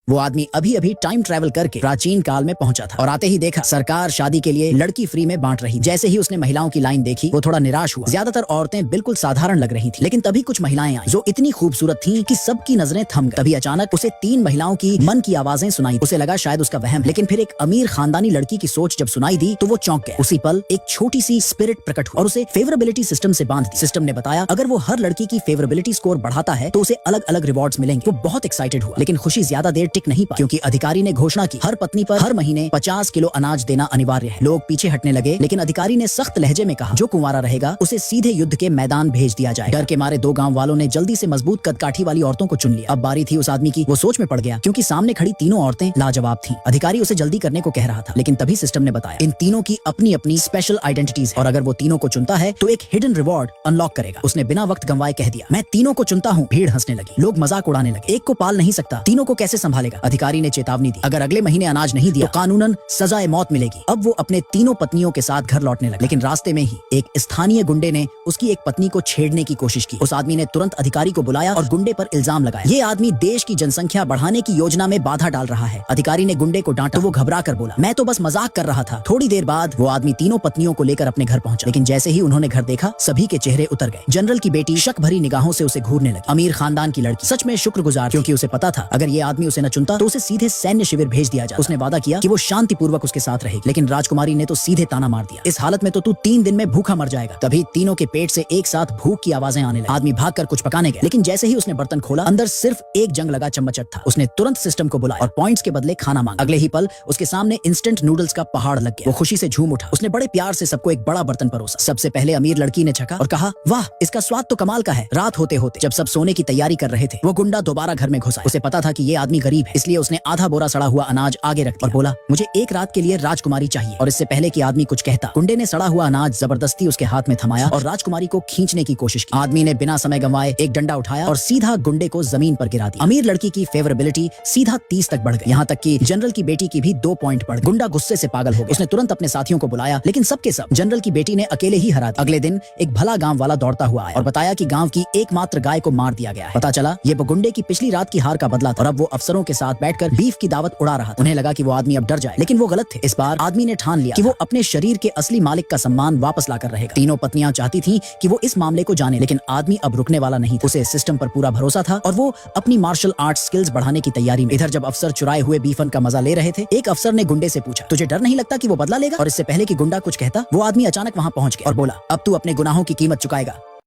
वो आदमी अभी अभी टाइम ट्रैवल करके प्राचीन काल में पहुंचा था और आते ही देखा सरकार शादी के लिए लड़की फ्री में बांट रही। जैसे ही उसने महिलाओं की लाइन देखी वो थोड़ा निराश हुआ। ज्यादातर औरतें बिल्कुल साधारण लग रही थी, लेकिन तभी कुछ महिलाएं आई जो इतनी खूबसूरत थीं कि सबकी नजरें थम गई। तभी अचानक उसे 3 महिलाओं की मन की आवाजें सुनाई। उसे लगा शायद उसका वहम, लेकिन फिर एक अमीर खानदानी लड़की की सोच जब सुनाई दी तो वो चौंक गया। उसी पल एक छोटी सी स्पिरिट प्रकट हुई और उसे फेवरेबिलिटी सिस्टम से बांध दी। सिस्टम ने बताया अगर वो हर लड़की की फेवरेबिलिटी स्कोर बढ़ाता है तो उसे अलग अलग रिवॉर्ड्स मिलेंगे। वो बहुत एक्साइटेड हुआ, लेकिन खुशी ज्यादा देर टिक नहीं पाई क्योंकि अधिकारी ने घोषणा की हर पत्नी पर हर महीने 50 किलो अनाज देना अनिवार्य है। लोग पीछे हटने लगे, लेकिन अधिकारी ने सख्त लहजे में कहा जो कुंवारा रहेगा उसे सीधे युद्ध के मैदान भेज दिया जाए। डर के मारे 2 गांव वालों ने जल्दी से मजबूत कदकाठी वाली औरतों को चुन लिया। अब बारी थी उस आदमी की। वो सोच में पड़ गया क्योंकि सामने खड़ी तीनों औरतें लाजवाब थीं। अधिकारी उसे जल्दी करने को कह रहा था, लेकिन तभी सिस्टम ने बताया इन तीनों की अपनी अपनी स्पेशल आइडेंटिटीज है और अगर वो तीनों को चुनता है तो एक हिडन रिवॉर्ड अनलॉक करेगा। उसने बिना वक्त गंवाए कह दिया मैं तीनों को चुनता हूँ। भीड़ हंसने लगी, लोग मजाक उड़ाने लगे। एक को पाल नहीं सकता, तीनों को कैसे संभालेगा? अधिकारी ने चेतावनी दी अगर अगले महीने अनाज नहीं दिया तो कानूनन सजाए मौत मिलेगी। अब वो अपने तीनों पत्नियों के साथ घर लौटने लगा, लेकिन रास्ते में ही एक स्थानीय गुंडे ने उसकी एक पत्नी को छेड़ने की कोशिश की। उस आदमी ने तुरंत अधिकारी को बुलाया और गुंडे पर इल्जाम लगाया ये आदमी देश की जनसंख्या बढ़ाने की योजना में बाधा डाल रहा है। अधिकारी ने गुंडे को डांटा तो वो घबरा कर बोला मैं तो बस मजाक कर रहा था। थोड़ी देर बाद वो आदमी तीनों पत्नियों को लेकर अपने घर पहुंचा, लेकिन जैसे ही उन्होंने घर देखा सभी के चेहरे उतर गए। जनरल की बेटी शक भरी निगाहों से उसे घूरने लगी। अमीर खानदान की लड़की सच में शुक्रगुजार क्योंकि उसे पता था अगर ये आदमी उसे न चुनता तो उसे सीधे सैन्य शिविर भेज दिया जाता। उसने वादा किया कि वो शांतिपूर्वक उसके साथ रहेगी, लेकिन राजकुमारी ने तो सीधे ताना मार दिया इस हालत में तो तू 3 दिन में भूखा मर जाएगा। तभी तीनों के पेट से एक साथ भूख की आवाजें आने लगी। आदमी भागकर कुछ पकाने गया, लेकिन जैसे ही उसने बर्तन खोला अंदर सिर्फ एक जंग लगा चम्मच था। उसने तुरंत सिस्टम को बुलाया और पॉइंट्स के बदले खाना मांगा। अगले ही पल उसके सामने इंस्टेंट नूडल्स का पहाड़ लग गया। वो खुशी से झूम उठा। उसने बड़े प्यार से सबको एक बड़ा बर्तन परोसा। सबसे पहले अमीर लड़की ने छका और कहा वाह इसका स्वाद तो कमाल का है। रात होते होते जब सब सोने की तैयारी कर रहे थे वो गुंडा दोबारा घर में घुसा। उसे पता था कि ये आदमी गरीब है, इसलिए उसने आधा बोरा सड़ा हुआ अनाज आगे रख दिया और बोला मुझे एक रात के लिए राजकुमारी चाहिए। और इससे पहले कि आदमी कुछ कहता गुंडे ने सड़ा हुआ अनाज जबरदस्ती उसके हाथ में थमाया और राजकुमारी को खींचने की कोशिश की। आदमी ने बिना समय गंवाए एक डंडा उठाया और सीधा गुंडे को जमीन पर गिरा दिया। अमीर लड़की की फेवरेबिलिटी सीधा 30 तक बढ़ गई, यहाँ तक कि जनरल की बेटी की भी 2 पॉइंट बढ़ गई। गुंडा गुस्से से पागल हो गया। उसने तुरंत अपने साथियों को बुलाया, लेकिन सबके सब जनरल की बेटी ने अकेले ही हरा दिया। अगले दिन एक भला गांव वाला दौड़ता हुआ आया और बताया कि गांव की एकमात्र गाय को मार दिया गया है। पता चला ये गुंडे की पिछली रात की हार का बदला था और अब वो अफसरों के साथ बैठकर बीफ की दावत उड़ा रहा था। उन्हें लगा कि वो आदमी अब डर जाए, लेकिन वो गलत थे। इस बार आदमी ने ठान लिया कि वो अपने शरीर के असली मालिक का सम्मान वापस लाकर रहेगा। तीनों पत्नियां चाहती थीं कि वो इस मामले को जाने, लेकिन आदमी अब रुकने वाला नहीं था। उसे सिस्टम पर पूरा भरोसा था और वो अपनी मार्शल आर्ट स्किल्स बढ़ाने की तैयारी में। इधर जब अफसर चुराए हुए बीफन का मजा ले रहे थे, एक अफसर ने गुंडे से पूछा तुझे डर नहीं लगता कि वो बदला लेगा? और इससे पहले कि गुंडा कुछ कहता वो आदमी अचानक वहां पहुंच गया और बोला अब तू अपने गुनाहों की कीमत चुकाएगा।